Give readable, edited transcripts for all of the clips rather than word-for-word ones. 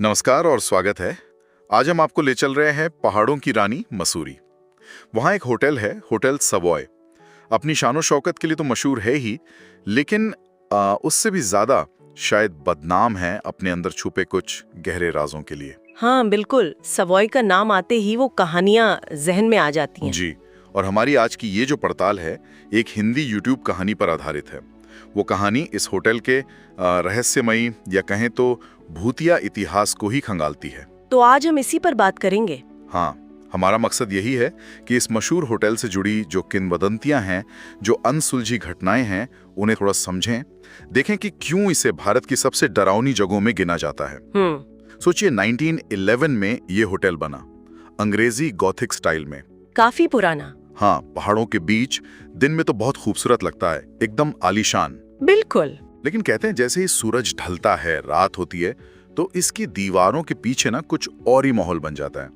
नमस्कार और स्वागत है। आज हम आपको ले चल रहे हैं पहाड़ों की रानी मसूरी। वहाँ एक होटल है, होटल सवॉय। अपनी शानो शौकत के लिए तो मशहूर है ही, लेकिन उससे भी ज्यादा शायद बदनाम है अपने अंदर छुपे कुछ गहरे राजों के लिए। हाँ बिल्कुल, सवॉय का नाम आते ही वो कहानियां जहन में आ जाती हैं। जी, और हमारी आज की ये जो पड़ताल है एक हिंदी यूट्यूब कहानी पर आधारित है। वो कहानी इस होटल के रहस्यमयी या कहें तो भूतिया इतिहास को ही खंगालती है। तो आज हम इसी पर बात करेंगे। हाँ, हमारा मकसद यही है कि इस मशहूर होटल से जुड़ी जो किंवदंतियां हैं, जो अनसुलझी घटनाएं हैं, उन्हें थोड़ा समझें, देखें कि क्यों इसे भारत की सबसे डरावनी जगहों में गिना जाता है। सोचिए 1911 में ये होटल बना, अंग्रेजी गॉथिक स्टाइल में। काफी पुराना। हाँ, पहाड़ों के बीच, दिन में तो बहुत खूबसूरत लगता है, एकदम आलीशान। बिल्कुल। लेकिन कहते हैं जैसे ही सूरज ढलता है, रात होती है, तो इसकी दीवारों के पीछे ना कुछ और ही माहौल बन जाता है।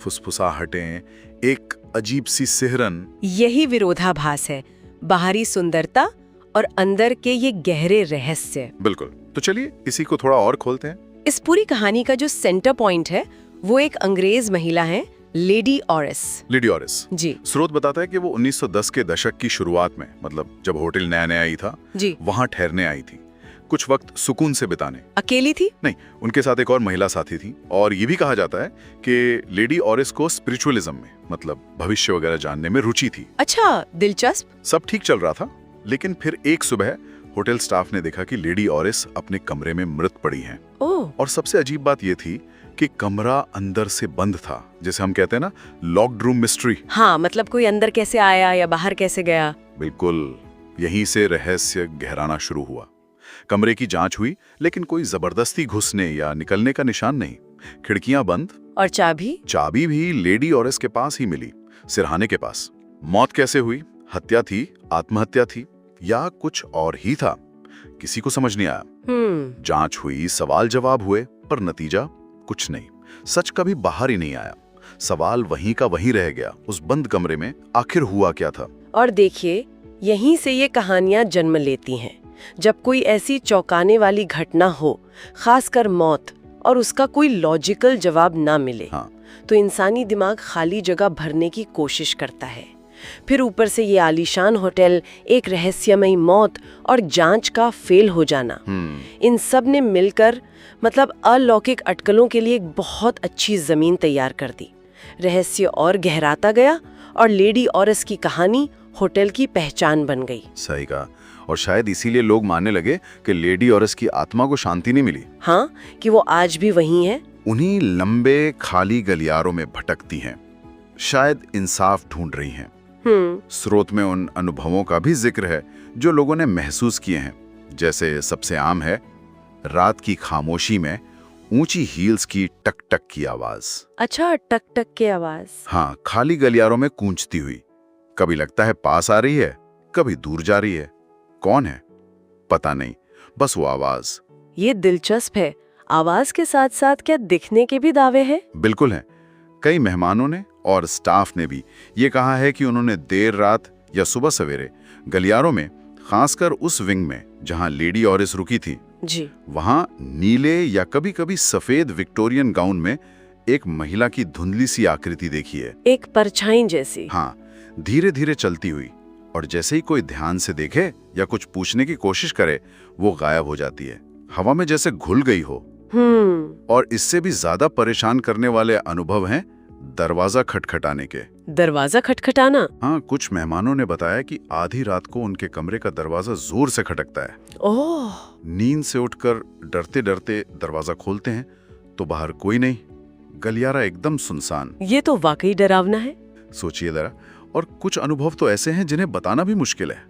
फुसफुसाहटें, एक अजीब सी सिहरन। यही विरोधाभास है, बाहरी सुंदरता और अंदर के ये गहरे रहस्य। बिल्कुल। तो चलिए इसी को थोड़ा और खोलते हैं। इस पूरी कहानी का जो सेंटर पॉइंट है वो एक अंग्रेज महिला है, लेडी ऑरिस। लेडी ऑरिस जी। स्रोत बताता है कि वो 1910 के दशक की शुरुआत में, मतलब जब होटल नया नया ही था, जी, वहां ठहरने आई थी, कुछ वक्त सुकून से बिताने। अकेली थी? नहीं, उनके साथ एक और महिला साथी थी। और ये भी कहा जाता है कि लेडी ऑरिस को स्पिरिचुअलिज्म में, मतलब भविष्य वगैरह जानने में रुचि थी। अच्छा, दिलचस्प। सब ठीक चल रहा था, लेकिन फिर एक सुबह होटल स्टाफ ने देखा कि लेडी ऑरिस अपने कमरे में मृत पड़ी हैं। ओह। और सबसे अजीब बात ये थी कि कमरा अंदर से बंद था, जैसे हम कहते हैं ना, लॉक्ड रूम मिस्ट्री। हाँ, मतलब कोई अंदर कैसे आया या बाहर कैसे गया। बिल्कुल, यहीं से रहस्य गहराना शुरू हुआ। कमरे की जांच हुई, लेकिन कोई जबरदस्ती घुसने या निकलने का निशान नहीं। खिड़कियां बंद। और चाबी? चाबी भी लेडी ऑरिस के पास ही मिली, सिरहाने के पास। मौत कैसे हुई? हत्या थी, आत्महत्या थी, या कुछ और ही था? किसी को समझ नहीं आया। जांच हुई, सवाल जवाब हुए, पर नतीजा कुछ नहीं। सच कभी बाहर ही नहीं आया। सवाल वहीं का वहीं रह गया, उस बंद कमरे में आखिर हुआ क्या था। और देखिए, यहीं से ये कहानियां जन्म लेती हैं। जब कोई ऐसी चौंकाने वाली घटना हो, खासकर मौत, और उसका कोई लॉजिकल जवाब ना मिले, हाँ। तो इंसानी दिमाग खाली जगह भरने की कोशिश करता है। फिर ऊपर से ये आलीशान होटल, एक रहस्यमयी मौत और जांच का फेल हो जाना, इन सब ने मिलकर मतलब अलौकिक अटकलों के लिए एक बहुत अच्छी जमीन तैयार कर दी। रहस्य और गहराता गया और लेडी ऑरिस की कहानी होटल की पहचान बन गई। सही कहा। और शायद इसीलिए लोग मानने लगे कि लेडी ऑरिस की आत्मा को शांति नहीं मिली। हाँ, कि वो आज भी वहीं है, उन्हीं लंबे खाली गलियारों में भटकती हैं, शायद इंसाफ ढूंढ रही हैं। स्रोत में उन अनुभवों का भी जिक्र है जो लोगों ने महसूस किए हैं। जैसे सबसे आम है, रात की खामोशी में ऊंची हील्स की टक टक की आवाज। अच्छा, टक टक की आवाज। हाँ, खाली गलियारों में गूंजती हुई। कभी लगता है पास आ रही है, कभी दूर जा रही है। कौन है पता नहीं, बस वो आवाज। ये दिलचस्प है। आवाज के साथ साथ क्या दिखने के भी दावे हैं? बिल्कुल है। कई मेहमानों ने और स्टाफ ने भी ये कहा है कि उन्होंने देर रात या सुबह सवेरे गलियारों में, खासकर उस विंग में जहां लेडी ऑरिस रुकी थी, जी, वहां नीले या कभी कभी सफेद विक्टोरियन गाउन में एक महिला की धुंधली सी आकृति देखी है। एक परछाई जैसी। हाँ, धीरे धीरे चलती हुई, और जैसे ही कोई ध्यान से देखे या कुछ पूछने की कोशिश करे, वो गायब हो जाती है, हवा में जैसे घुल गई हो। और इससे भी ज्यादा परेशान करने वाले अनुभव हैं दरवाजा खटखटाने के। दरवाजा खटखटाना? हाँ, कुछ मेहमानों ने बताया कि आधी रात को उनके कमरे का दरवाजा जोर से खटकता है। ओह। नींद से उठकर डरते डरते दरवाजा खोलते हैं तो बाहर कोई नहीं, गलियारा एकदम सुनसान। ये तो वाकई डरावना है। सोचिए जरा। और कुछ अनुभव तो ऐसे हैं जिन्हें बताना भी मुश्किल है।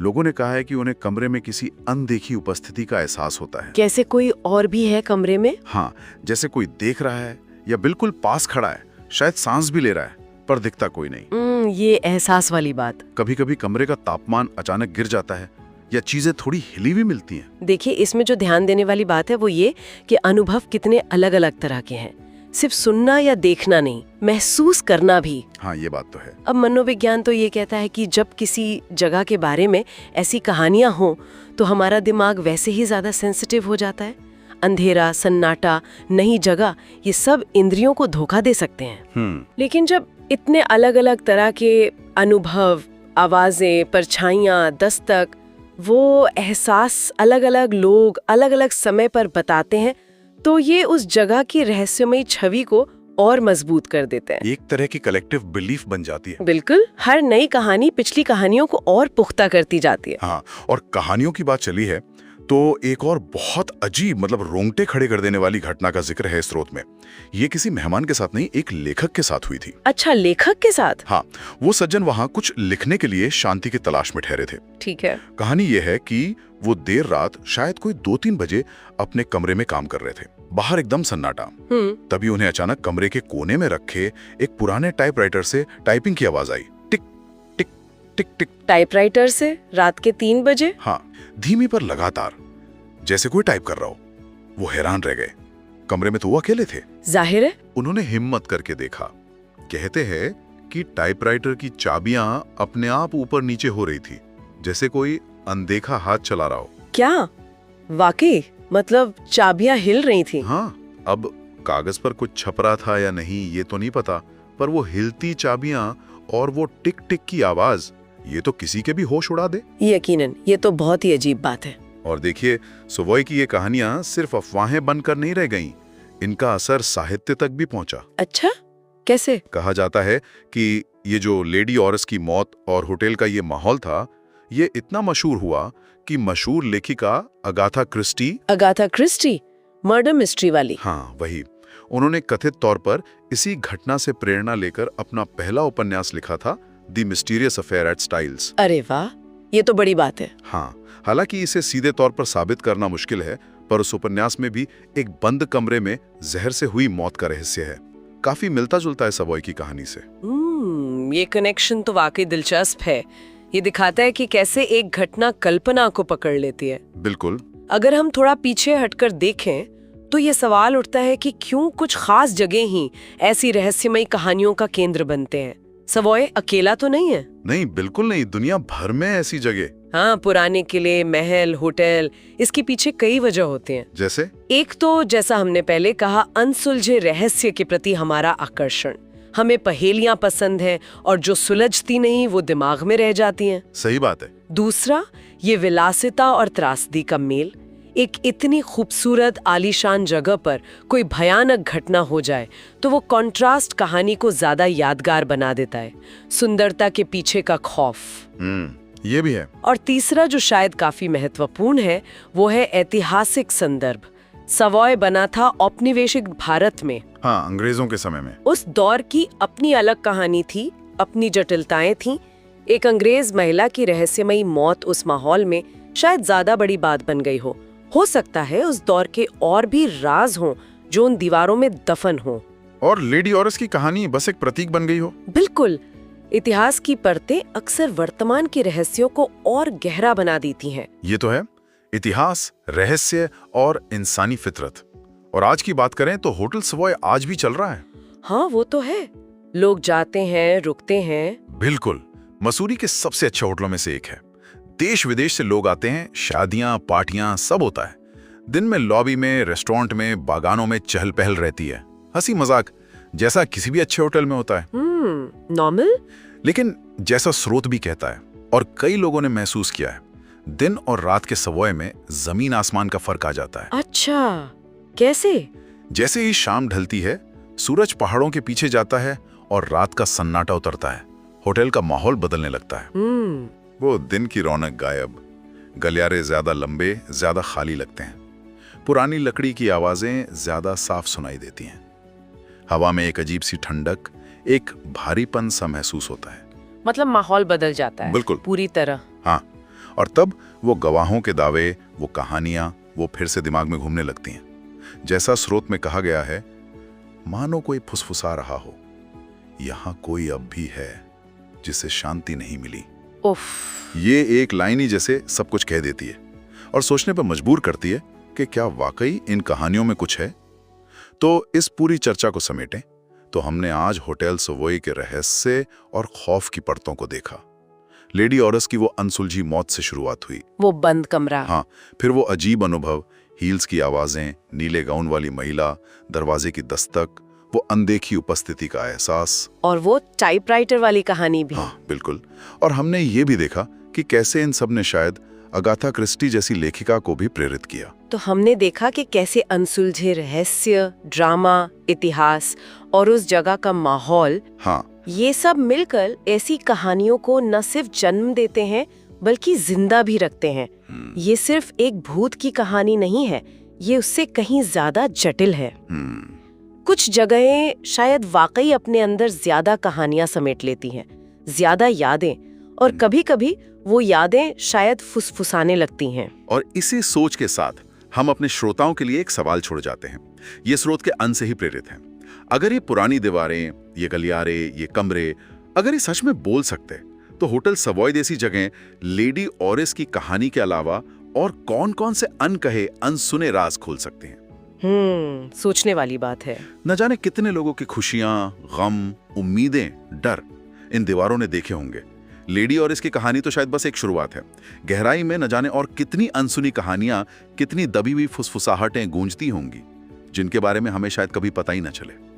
लोगों ने कहा है कि उन्हें कमरे में किसी अनदेखी उपस्थिति का एहसास होता है। कैसे कोई और भी है कमरे में? हाँ, जैसे कोई देख रहा है या बिल्कुल पास खड़ा है, शायद सांस भी ले रहा है, पर दिखता कोई नहीं। ये एहसास वाली बात। कभी कभी कमरे का तापमान अचानक गिर जाता है या चीजें थोड़ी हिली भी मिलती हैं। देखिए, इसमें जो ध्यान देने वाली बात है वो ये कि अनुभव कितने अलग अलग तरह के हैं। सिर्फ सुनना या देखना नहीं, महसूस करना भी। हाँ, ये बात तो है। अब मनोविज्ञान तो ये कहता है कि जब किसी जगह के बारे में ऐसी कहानियां हों तो हमारा दिमाग वैसे ही ज्यादा सेंसिटिव हो जाता है। अंधेरा, सन्नाटा, नई जगह, ये सब इंद्रियों को धोखा दे सकते हैं। लेकिन जब इतने अलग अलग तरह के अनुभव, आवाजें, परछाइयाँ, दस्तक, वो एहसास अलग अलग लोग अलग अलग समय पर बताते हैं, तो ये उस जगह की रहस्यमयी छवि को और मजबूत कर देते हैं। एक तरह की कलेक्टिव बिलीफ बन जाती है। बिल्कुल, हर नई कहानी पिछली कहानियों को और पुख्ता करती जाती है। हाँ, और कहानियों की बात चली है तो एक और बहुत अजीब, मतलब रोंगटे खड़े कर देने वाली घटना का जिक्र है स्रोत में। ये किसी मेहमान के साथ नहीं, एक लेखक के साथ हुई थी। अच्छा, लेखक के साथ? हाँ, वो सज्जन वहाँ कुछ लिखने के लिए शांति की तलाश में ठहरे थे। ठीक है। कहानी ये है कि वो देर रात, शायद कोई 2-3 बजे, अपने कमरे में काम कर रहे थे। बाहर एकदम सन्नाटा। तभी उन्हें अचानक कमरे के कोने में रखे एक पुराने टाइपराइटर से टाइपिंग की आवाज आई। टिक टिक टिक टिक। टाइपराइटर से रात के 3 बजे? हाँ, धीमी पर लगातार, जैसे कोई टाइप कर रहा हो। वो हैरान रह गए। कमरे में तो वो अकेले थे। जाहिर है। उन्होंने हिम्मत करके देखा। कहते हैं कि टाइपराइटर की चाबियां अपने आप ऊपर नीचे हो रही थी, जैसे कोई अनदेखा हाथ चला रहा हो। क्या वाकई? मतलब चाबियां हिल रही थी? हाँ, अब कागज पर कुछ छप रहा था या नहीं ये तो नहीं पता, पर वो हिलती चाबियां और वो टिक टिक की आवाज, ये तो किसी के भी होश उड़ा दे। यकीनन, ये तो बहुत ही अजीब बात है। और देखिए, सोवॉय की ये कहानियां सिर्फ अफवाहें बनकर नहीं रह गईं, इनका असर साहित्य तक भी पहुंचा। अच्छा, कैसे? कहा जाता है कि ये जो लेडी ऑरस की मौत और होटल का ये माहौल था, ये इतना मशहूर हुआ कि मशहूर लेखिका अगाथा क्रिस्टी, मर्डर मिस्ट्री वाली। हाँ, वही। उन्होंने कथित तौर पर इसी घटना से प्रेरणा लेकर अपना पहला उपन्यास लिखा था, the mysterious affair at Styles. अरे वाह, ये तो बड़ी बात है। हाँ, हालांकि इसे सीधे तौर पर साबित करना मुश्किल है, पर उस उपन्यास में भी एक बंद कमरे में जहर से हुई मौत का रहस्य है। काफी मिलता जुलता है सवॉय की कहानी से। ये कनेक्शन तो वाकई दिलचस्प है। ये दिखाता है कि कैसे एक घटना कल्पना को पकड़ लेती है। बिल्कुल। अगर हम थोड़ा पीछे हटकर देखें तो ये सवाल उठता है कि क्यों कुछ खास जगह ही ऐसी रहस्यमयी कहानियों का केंद्र बनते हैं। सवॉय अकेला तो नहीं है। नहीं, बिल्कुल नहीं, दुनिया भर में ऐसी जगह। हाँ, पुराने किले, महल, होटल, इसके पीछे कई वजह होते हैं। जैसे? एक तो जैसा हमने पहले कहा, अनसुलझे रहस्य के प्रति हमारा आकर्षण। हमें पहेलियां पसंद हैं और जो सुलझती नहीं वो दिमाग में रह जाती हैं। सही बात है। दूसरा, ये विलासिता और त्रासदी का मेल। एक इतनी खूबसूरत आलीशान जगह पर कोई भयानक घटना हो जाए तो वो कंट्रास्ट कहानी को ज्यादा यादगार बना देता है। सुंदरता के पीछे का खौफ। ये भी है। और तीसरा, जो शायद काफी महत्वपूर्ण है, वो है ऐतिहासिक संदर्भ। सवॉय बना था औपनिवेशिक भारत में। हाँ, अंग्रेजों के समय में। उस दौर की अपनी अलग कहानी थी, अपनी जटिलताएं थीं। एक अंग्रेज महिला की रहस्यमयी मौत उस माहौल में शायद ज्यादा बड़ी बात बन गई हो सकता है उस दौर के और भी राज हों जो उन दीवारों में दफन हों। और लेडी ऑरस की कहानी बस एक प्रतीक बन गई हो। बिल्कुल। इतिहास की परतें अक्सर वर्तमान के रहस्यों को और गहरा बना देती हैं। ये तो है, इतिहास, रहस्य और इंसानी फितरत। और आज की बात करें तो होटल सवॉय आज भी चल रहा है। हाँ, वो तो है। लोग जाते हैं, रुकते हैं। बिल्कुल, मसूरी के सबसे अच्छे होटलों में से एक है। देश विदेश से लोग आते हैं, शादियां, पार्टियां, सब होता है। दिन में लॉबी में, रेस्टोरेंट में, बागानों में चहल पहल रहती है। हंसी मजाक जैसा किसी भी अच्छे होटल में होता है। नॉर्मल। लेकिन जैसा स्रोत भी कहता है और कई लोगों ने महसूस किया है, दिन और रात के सवॉय में जमीन आसमान का फर्क आ जाता है। अच्छा, कैसे? जैसे ही शाम ढलती है, सूरज पहाड़ों के पीछे जाता है और रात का सन्नाटा उतरता है, होटल का माहौल बदलने लगता है। वो दिन की रौनक गायब, गलियारे ज्यादा लंबे, ज्यादा खाली लगते हैं। पुरानी लकड़ी की आवाजें ज्यादा साफ सुनाई देती हैं। हवा में एक अजीब सी ठंडक, एक भारीपन सा महसूस होता है। मतलब माहौल बदल जाता है। बिल्कुल, पूरी तरह। हाँ, और तब वो गवाहों के दावे, वो कहानियां, वो फिर से दिमाग में घूमने लगती हैं। जैसा स्रोत में कहा गया है, मानो कोई फुसफुसा रहा हो, यहाँ कोई अब भी है जिसे शांति नहीं मिली। उफ। ये एक लाइन ही जैसे सब कुछ कह देती है और सोचने पर मजबूर करती है कि क्या वाकई इन कहानियों में कुछ है। तो इस पूरी चर्चा को समेटें तो हमने आज होटल सवॉय के रहस्य और खौफ की परतों को देखा। लेडी ऑरस की वो अनसुलझी मौत से शुरुआत हुई, वो बंद कमरा। हाँ, फिर वो अजीब अनुभव, हील्स की आवाजें, नीले गाउन वाली महिला, दरवाजे की दस्तक, वो अनदेखी उपस्थिति का एहसास। और वो टाइपराइटर वाली कहानी भी। हाँ बिल्कुल। और हमने ये भी देखा कि कैसे इन सब ने शायद अगाथा क्रिस्टी जैसी लेखिका को भी प्रेरित किया। तो हमने देखा कि कैसे अनसुलझे रहस्य, ड्रामा, इतिहास और उस जगह का माहौल, हाँ, ये सब मिलकर ऐसी कहानियों को न सिर्फ जन्म देते हैं बल्कि जिंदा भी रखते हैं। ये सिर्फ एक भूत की कहानी नहीं है, ये उससे कहीं ज्यादा जटिल है। कुछ जगहें शायद वाकई अपने अंदर ज्यादा कहानियां समेट लेती हैं, ज्यादा यादें, और कभी-कभी वो यादें शायद फुसफुसाने लगती हैं। और इसी सोच के साथ हम अपने श्रोताओं के लिए एक सवाल छोड़ जाते हैं। ये स्रोत के अंत से ही प्रेरित है। अगर ये पुरानी दीवारें, ये गलियारे, ये कमरे, अगर ये सच में बोल सकते, तो होटल सवॉय जैसी जगह लेडी ऑरिस की कहानी के अलावा और कौन-कौन से अनकहे, अनसुने राज खोल सकते हैं? सोचने वाली बात है। न जाने कितने लोगों की खुशियां, गम, उम्मीदें, डर इन दीवारों ने देखे होंगे। लेडी और इसकी कहानी तो शायद बस एक शुरुआत है। गहराई में न जाने और कितनी अनसुनी कहानियां, कितनी दबी हुई फुसफुसाहटें गूंजती होंगी, जिनके बारे में हमें शायद कभी पता ही न चले।